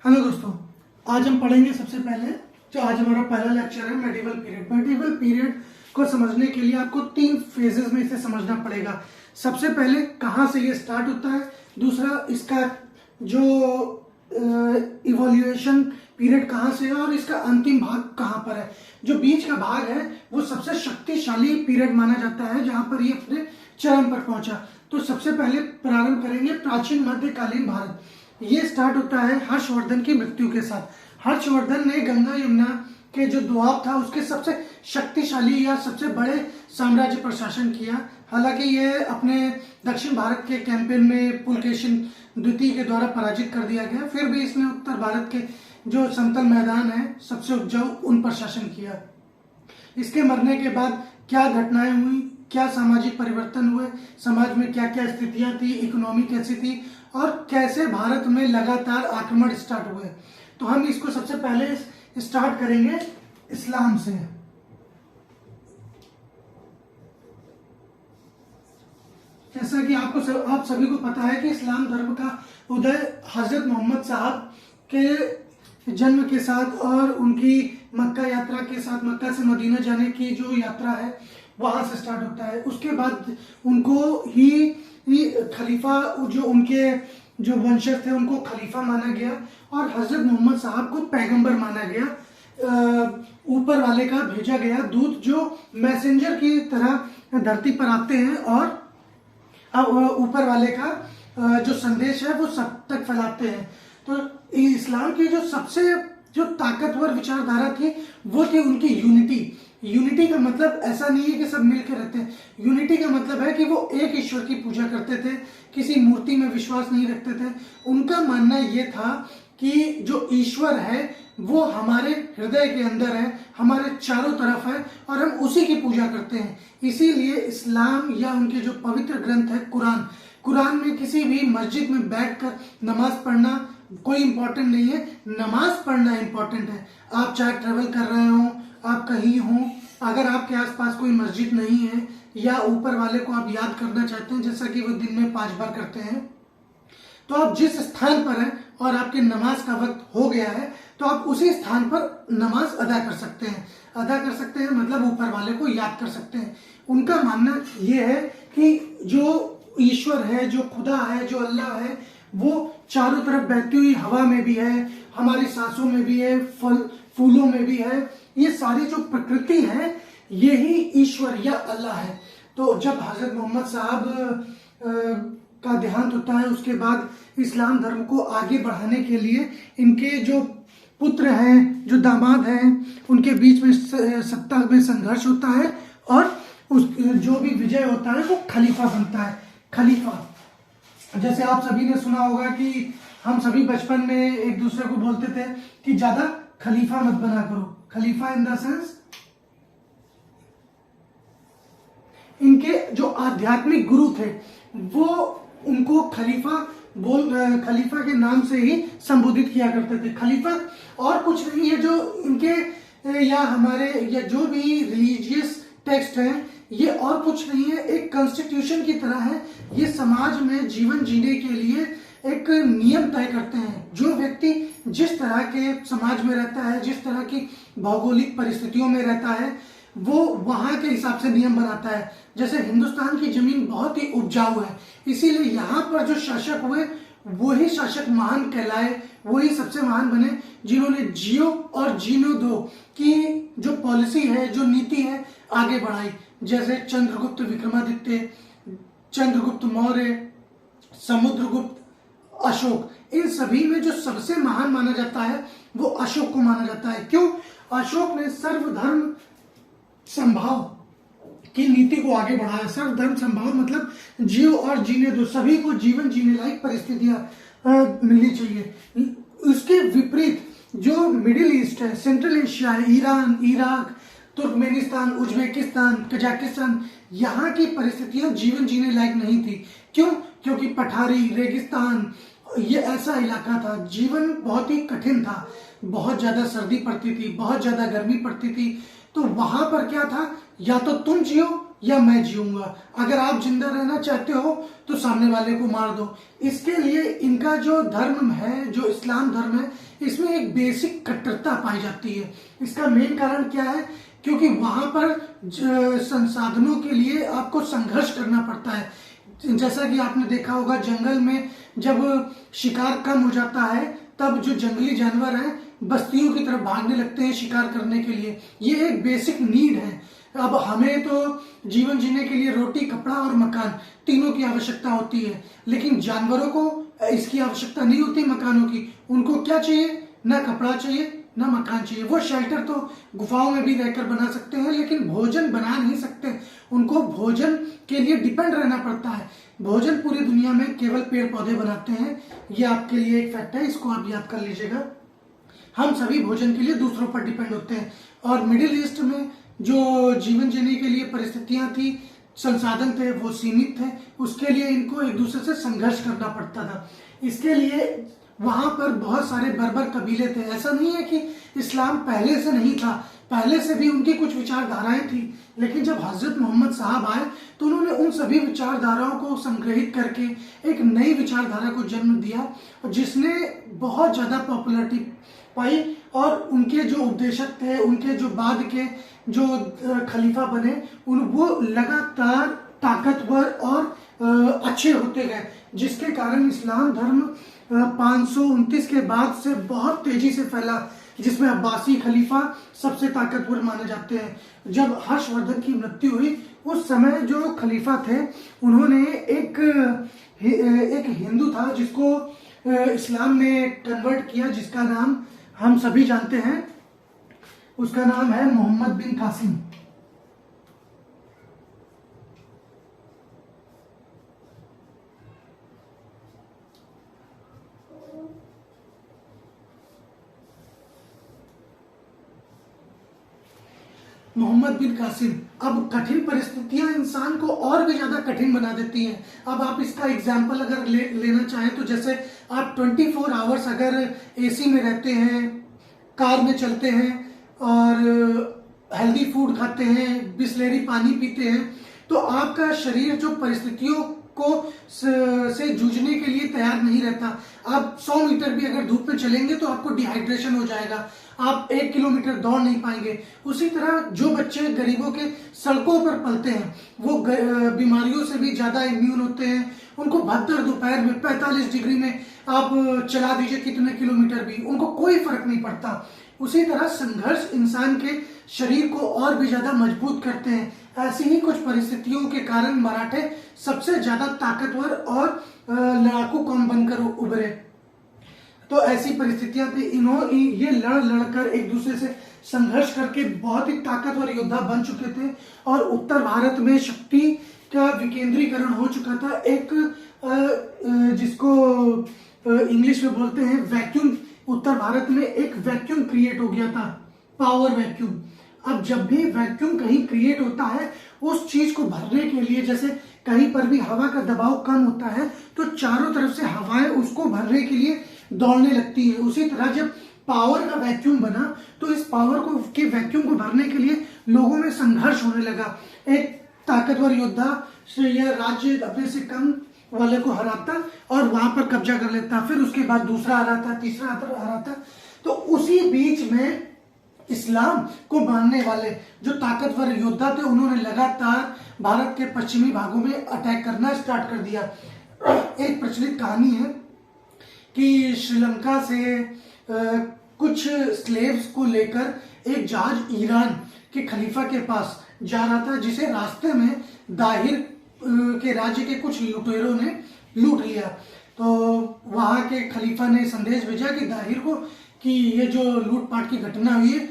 Hello दोस्तों, आज हम पढ़ेंगे सबसे पहले जो आज हमारा पहला लेक्चर है मेडिवल पीरियड। मेडिवल पीरियड को समझने के लिए आपको 3 फेजेस में इसे समझना पड़ेगा। सबसे पहले कहाँ से ये स्टार्ट होता है, दूसरा इसका जो इवोल्यूशन पीरियड कहाँ से है और इसका अंतिम भाग कहाँ पर है। जो बीच का भाग है वो सबसे शक्तिशाली पीरियड माना जाता है, जहाँ पर ये अपने चरम पर पहुंचा। तो सबसे पहले प्रारंभ करेंगे प्राचीन मध्यकालीन भारत। ये स्टार्ट होता है हर्षवर्धन की मृत्यु के साथ। हर्षवर्धन ने गंगा यमुना के जो दोआब था उसके सबसे शक्तिशाली या सबसे बड़े साम्राज्य पर शासन किया। हालांकि ये अपने दक्षिण भारत के कैंपेन में पुलकेशिन द्वितीय के द्वारा पराजित कर दिया गया। फिर भी इसने उत्तर भारत के जो समतल मैदान है सबसे उपजाऊ उन पर शासन किया। इसके मरने के बाद क्या घटनाएं हुई, क्या सामाजिक परिवर्तन हुए, समाज में क्या क्या स्थितियां थी, इकोनॉमी कैसी थी और कैसे भारत में लगातार आक्रमण स्टार्ट हुए। तो हम इसको सबसे पहले स्टार्ट करेंगे इस्लाम से। जैसा कि आप सभी को पता है कि इस्लाम धर्म का उदय हजरत मोहम्मद साहब के जन्म के साथ और उनकी मक्का यात्रा के साथ, मक्का से मदीना जाने की जो यात्रा है वहां से स्टार्ट होता है। उसके बाद उनको ही खलीफा, जो उनके जो वंशज थे उनको खलीफा माना गया और हजरत मोहम्मद साहब को पैगंबर माना गया। ऊपर वाले का भेजा गया दूत जो मैसेंजर की तरह धरती पर आते हैं और ऊपर वाले का जो संदेश है वो सब तक फैलाते हैं। तो इस्लाम की जो सबसे जो ताकतवर विचारधारा थी वो थी उनकी यूनिटी। यूनिटी का मतलब ऐसा नहीं है कि सब मिलकर रहते हैं। यूनिटी का मतलब है कि वो एक ईश्वर की पूजा करते थे, किसी मूर्ति में विश्वास नहीं रखते थे। उनका मानना ये था कि जो ईश्वर है वो हमारे हृदय के अंदर है, हमारे चारों तरफ है और हम उसी की पूजा करते हैं। इसीलिए इस्लाम या उनके जो पवित्र ग्रंथ है कुरान में किसी भी मस्जिद में बैठकर नमाज पढ़ना कोई इंपॉर्टेंट नहीं है, नमाज पढ़ना इंपॉर्टेंट है। आप चाहे ट्रेवल कर रहे हो, आप कहीं हो, अगर आपके आसपास कोई मस्जिद नहीं है या ऊपर वाले को आप याद करना चाहते हैं जैसा कि वो दिन में 5 बार करते हैं, तो आप जिस स्थान पर हैं और आपके नमाज का वक्त हो गया है तो आप उसी स्थान पर नमाज अदा कर सकते हैं मतलब ऊपर वाले को याद कर सकते हैं। उनका मानना ये है कि जो ईश्वर है, जो खुदा है, जो अल्लाह है, वो चारों तरफ बहती हुई हवा में भी है, हमारी सांसों में भी है, फूलों में भी है। ये सारी जो प्रकृति है यही ईश्वर या अल्लाह है। तो जब हजरत मोहम्मद साहब का देहांत होता है उसके बाद इस्लाम धर्म को आगे बढ़ाने के लिए इनके जो पुत्र हैं, जो दामाद हैं, उनके बीच में सत्ता में संघर्ष होता है और उस जो भी विजय होता है वो खलीफा बनता है। खलीफा, जैसे आप सभी ने सुना होगा कि हम सभी बचपन में एक दूसरे को बोलते थे कि ज्यादा खलीफा मत बना करो। खलीफा इन द सेंस इनके जो आध्यात्मिक गुरु थे वो उनको खलीफा के नाम से ही संबोधित किया करते थे। खलीफा और कुछ नहीं है, जो इनके या हमारे या जो भी रिलीजियस टेक्स्ट हैं ये और कुछ नहीं है, एक कॉन्स्टिट्यूशन की तरह है। ये समाज में जीवन जीने के लिए एक नियम तय करते हैं। जो व्यक्ति जिस तरह के समाज में रहता है, जिस तरह की भौगोलिक परिस्थितियों में रहता है, वो वहां के हिसाब से नियम बनाता है। जैसे हिंदुस्तान की जमीन बहुत ही उपजाऊ है, इसीलिए यहाँ पर जो शासक हुए वही शासक महान कहलाए, वही सबसे महान बने जिन्होंने जियो और जीनो दो की जो पॉलिसी है, जो नीति है आगे बढ़ाई। जैसे चंद्रगुप्त विक्रमादित्य, चंद्रगुप्त मौर्य, समुद्रगुप्त, अशोक, इन सभी में जो सबसे महान माना जाता है वो अशोक को माना जाता है। क्यों? अशोक ने सर्वधर्म संभाव की नीति को आगे बढ़ाया। सर्वधर्म संभाव मतलब जियो और जीने दो, सभी को जीवन जीने लायक परिस्थितियां मिलनी चाहिए। उसके विपरीत जो मिडिल ईस्ट है, सेंट्रल एशिया है, Iran, Iraq, Turkmenistan, Uzbekistan, Kazakhstan, यहाँ की परिस्थितियां जीवन जीने लायक नहीं थी। क्यों? क्योंकि पठारी, रेगिस्तान, ये ऐसा इलाका था, जीवन बहुत ही कठिन था, बहुत ज्यादा सर्दी पड़ती थी, बहुत ज्यादा गर्मी पड़ती थी। तो वहां पर क्या था, या तो तुम जियो या मैं जीऊंगा, अगर आप जिंदा रहना चाहते हो तो सामने वाले को मार दो। इसके लिए इनका जो धर्म है, जो इस्लाम धर्म है, इसमें एक बेसिक कट्टरता पाई जाती है। इसका मेन कारण क्या है? क्योंकि वहां पर संसाधनों के लिए आपको संघर्ष करना पड़ता है। जैसा कि आपने देखा होगा, जंगल में जब शिकार कम हो जाता है तब जो जंगली जानवर हैं बस्तियों की तरफ भागने लगते हैं शिकार करने के लिए। ये एक बेसिक नीड है। अब हमें तो जीवन जीने के लिए रोटी, कपड़ा और मकान तीनों की आवश्यकता होती है, लेकिन जानवरों को इसकी आवश्यकता नहीं होती मकानों की। उनको क्या चाहिए? ना कपड़ा चाहिए, ना मकान चाहिए। वो शेल्टर तो गुफाओं में भी रहकर बना सकते हैं, लेकिन भोजन बना नहीं सकते। उनको भोजन के लिए डिपेंड रहना पड़ता है। भोजन पूरी दुनिया में केवल पेड़ पौधे बनाते हैं। ये आपके लिए एक फैक्ट है, इसको आप याद कर लीजिएगा। हम सभी भोजन के लिए दूसरों पर डिपेंड होते हैं। और मिडिल ईस्ट में जो जीवन जीने के लिए परिस्थितियां थी, संसाधन थे, वो सीमित थे। उसके लिए इनको एक दूसरे से संघर्ष करना पड़ता था। इसके लिए वहां पर बहुत सारे बर्बर कबीले थे। ऐसा नहीं है कि इस्लाम पहले से नहीं था, पहले से भी उनकी कुछ विचारधाराएं थी, लेकिन जब हजरत मोहम्मद साहब आए तो उन्होंने उन सभी विचारधाराओं को संग्रहित करके एक नई विचारधारा को जन्म दिया, जिसने बहुत ज्यादा पॉपुलैरिटी पाई। और उनके जो उपदेशक थे, उनके जो बाद के जो खलीफा बने, वो लगातार ताकतवर और अच्छे होते गए, जिसके कारण इस्लाम धर्म 529 के बाद से बहुत तेजी से फैला, जिसमें अब्बासी खलीफा सबसे ताकतवर माने जाते हैं। जब हर्षवर्धन की मृत्यु हुई, उस समय जो खलीफा थे, उन्होंने एक हिंदू था जिसको इस्लाम में कन्वर्ट किया, जिसका नाम हम सभी जानते हैं। उसका नाम है मोहम्मद बिन कासिम। मोहम्मद बिन कासिम। अब कठिन परिस्थितियां इंसान को और भी ज्यादा कठिन बना देती हैं। अब आप इसका एग्जाम्पल अगर लेना चाहें तो जैसे आप 24 आवर्स अगर एसी में रहते हैं, कार में चलते हैं और हेल्दी फूड खाते हैं, बिस्लेरी पानी पीते हैं, तो आपका शरीर जो परिस्थितियों को से जूझने के लिए तैयार नहीं रहता। आप 100 मीटर भी अगर धूप में चलेंगे तो आपको डिहाइड्रेशन हो जाएगा, आप 1 किलोमीटर दौड़ नहीं पाएंगे। उसी तरह जो बच्चे गरीबों के सड़कों पर पलते हैं, वो बीमारियों से भी ज्यादा इम्यून होते हैं। उनको भद्दर दोपहर में 45 डिग्री में आप चला दीजिए कितने किलोमीटर भी, उनको कोई फर्क नहीं पड़ता। उसी तरह संघर्ष इंसान के शरीर को और भी ज्यादा मजबूत करते हैं। ऐसी ही कुछ परिस्थितियों के कारण मराठे सबसे ज्यादा ताकतवर और लड़ाकू कौम बनकर उभरे। तो ऐसी परिस्थितियां थी, ये लड़कर एक दूसरे से संघर्ष करके बहुत ही ताकतवर योद्धा बन चुके थे। और उत्तर भारत में शक्ति का विकेंद्रीकरण हो चुका था। एक जिसको इंग्लिश में बोलते हैं वैक्यूम, उत्तर भारत में एक वैक्यूम क्रिएट हो गया था, पावर वैक्यूम। अब जब भी वैक्यूम कहीं क्रिएट होता है, उस चीज को भरने के लिए, जैसे कहीं पर भी हवा का दबाव कम होता है तो चारों तरफ से हवाएं उसको भरने के लिए दौड़ने लगती है। उसी तरह जब पावर का वैक्यूम बना तो इस पावर को के वैक्यूम को भरने के लिए लोगों में संघर्ष होने लगा। एक ताकतवर योद्धा यह राज्य अपने से कम वाले को हराता और वहां पर कब्जा कर लेता, फिर उसके बाद दूसरा हराता, तीसरा हराता। तो उसी बीच में इस्लाम को मानने वाले जो ताकतवर योद्धा थे, उन्होंने लगातार भारत के पश्चिमी भागों में अटैक करना स्टार्ट कर दिया। एक प्रचलित कहानी है कि श्रीलंका से कुछ स्लेव्स को लेकर एक जहाज ईरान के खलीफा के पास जा रहा था, जिसे रास्ते में दाहिर के राज्य के कुछ लुटेरों ने लूट लिया। तो वहां के खलीफा ने संदेश भेजा कि दाहिर को कि ये जो लूटपाट की घटना हुई है,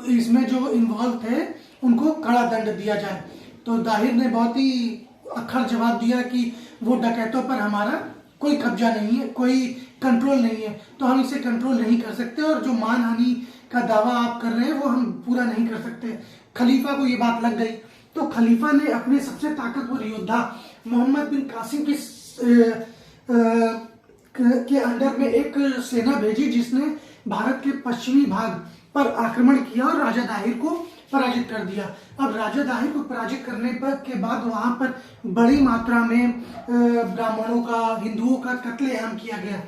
इसमें जो इन्वॉल्व थे उनको कड़ा दंड दिया जाए। तो दाहिर ने बहुत ही अक्खर जवाब दिया कि वो डकैतों पर हमारा कोई कब्जा नहीं है, कोई कंट्रोल नहीं है, तो हम इसे कंट्रोल नहीं कर सकते और जो मानहानि का दावा आप कर रहे हैं वो हम पूरा नहीं कर सकते। खलीफा को ये बात लग गई, तो खलीफा ने अपने सबसे ताकतवर योद्धा मोहम्मद बिन कासिम के अंडर में एक सेना भेजी, जिसने भारत के पश्चिमी भाग पर आक्रमण किया और राजा दाहिर को पराजित कर दिया। अब राजा दाहि को पराजित करने पर के बाद वहां पर बड़ी मात्रा में ब्राह्मणों का, हिंदुओं का कत्लेआम किया गया।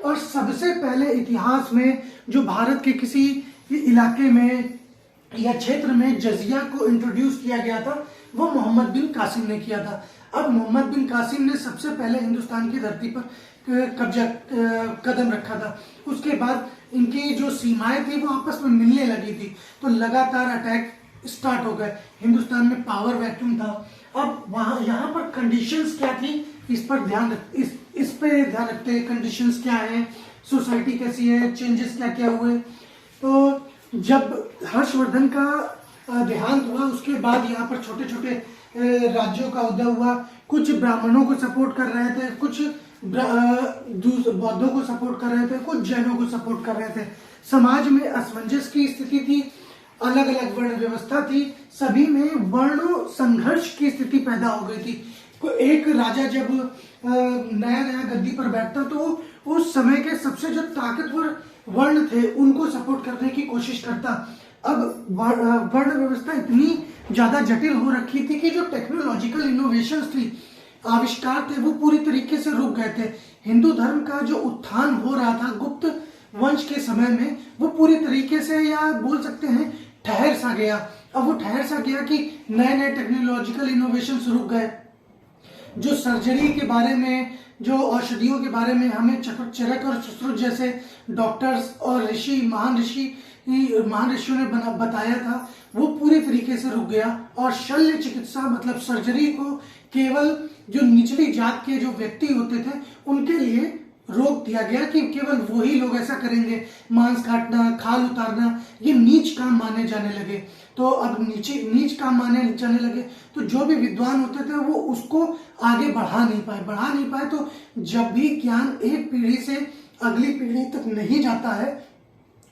और सबसे पहले इतिहास में जो भारत के किसी इलाके में या क्षेत्र में जजिया को इंट्रोड्यूस किया गया था, वो मोहम्मद बिन कासिम ने किया था। अब मोहम्मद बिन कासिम ने सबसे पहले हिंदुस्तान की धरती पर कदम रखा था। उसके बाद इनकी जो सीमाएं थी वो आपस में मिलने लगी थी, तो लगातार अटैक स्टार्ट हो गए। हिंदुस्तान में पावर वैक्यूम था। अब वहां यहाँ पर कंडीशंस क्या थी, इस पर इस पे ध्यान रखते हैं। कंडीशंस क्या है, सोसाइटी कैसी है, चेंजेस क्या क्या हुए। तो जब हर्षवर्धन का देहांत हुआ, उसके बाद यहाँ पर छोटे छोटे राज्यों का उदय हुआ। कुछ ब्राह्मणों को सपोर्ट कर रहे थे, कुछ बौद्धों को सपोर्ट कर रहे थे, कुछ जैनों को सपोर्ट कर रहे थे। समाज में असमंजस की स्थिति थी, अलग अलग वर्ण व्यवस्था थी, सभी में वर्ण संघर्ष की स्थिति पैदा हो गई थी। एक राजा जब नया नया गद्दी पर बैठता तो उस समय के सबसे जो ताकतवर वर्ण थे उनको सपोर्ट करने की कोशिश करता। अब वर्ण व्यवस्था इतनी ज्यादा जटिल हो रखी थी कि जो टेक्नोलॉजिकल इनोवेशंस थी, आविष्कार थे, वो पूरी तरीके से रुक गए थे। हिंदू धर्म का जो उत्थान हो रहा था गुप्त वंश के समय में, वो पूरी तरीके से, या बोल सकते हैं, ठहर सा गया। अब वो ठहर सा गया कि नए नए टेक्नोलॉजिकल इनोवेशंस रुक गए। जो सर्जरी के बारे में, जो औषधियों के बारे में हमें चरक और सुश्रुत जैसे डॉक्टर्स और महान ऋषियों ने बताया था, वो पूरी तरीके से रुक गया। और शल्य चिकित्सा मतलब सर्जरी को केवल जो निचली जात के जो व्यक्ति होते थे उनके लिए रोक दिया गया कि केवल वही लोग ऐसा करेंगे। मांस काटना, खाल उतारना, ये नीच काम माने जाने लगे। तो अब नीच काम माने जाने लगे, तो जो भी विद्वान होते थे वो उसको आगे बढ़ा नहीं पाए। तो जब भी ज्ञान एक पीढ़ी से अगली पीढ़ी तक नहीं जाता है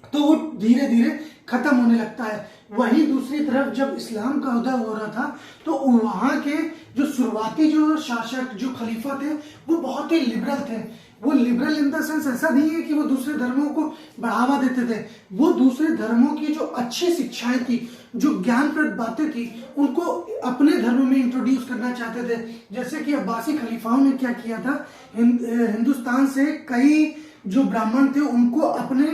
तो वो धीरे धीरे खत्म होने लगता है। वहीं दूसरी तरफ जब इस्लाम का उदय हो रहा था तो वहां के जो शुरुआती जो शासक, जो खलीफा थे, वो बहुत ही लिबरल थे। वो लिबरल इन द सेंस ऐसा नहीं है कि वो दूसरे धर्मों को बढ़ावा देते थे, वो दूसरे धर्मों की जो अच्छी शिक्षाएं थी, जो ज्ञानप्रद बातें थी, उनको अपने धर्म में इंट्रोड्यूस करना चाहते थे। जैसे कि अब्बासी खलीफाओं ने क्या किया था, हिंदुस्तान से कई जो ब्राह्मण थे उनको अपने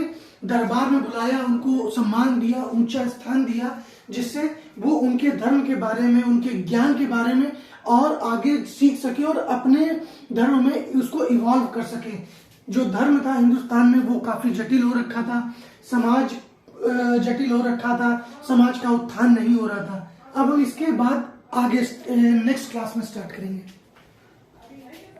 दरबार में बुलाया, उनको सम्मान दिया, ऊंचा स्थान दिया, जिससे वो उनके धर्म के बारे में, उनके ज्ञान के बारे में और आगे सीख सके और अपने धर्म में उसको इवॉल्व कर सके। जो धर्म था हिंदुस्तान में वो काफी जटिल हो रखा था, समाज जटिल हो रखा था, समाज का उत्थान नहीं हो रहा था। अब हम इसके बाद आगे नेक्स्ट क्लास में स्टार्ट करेंगे।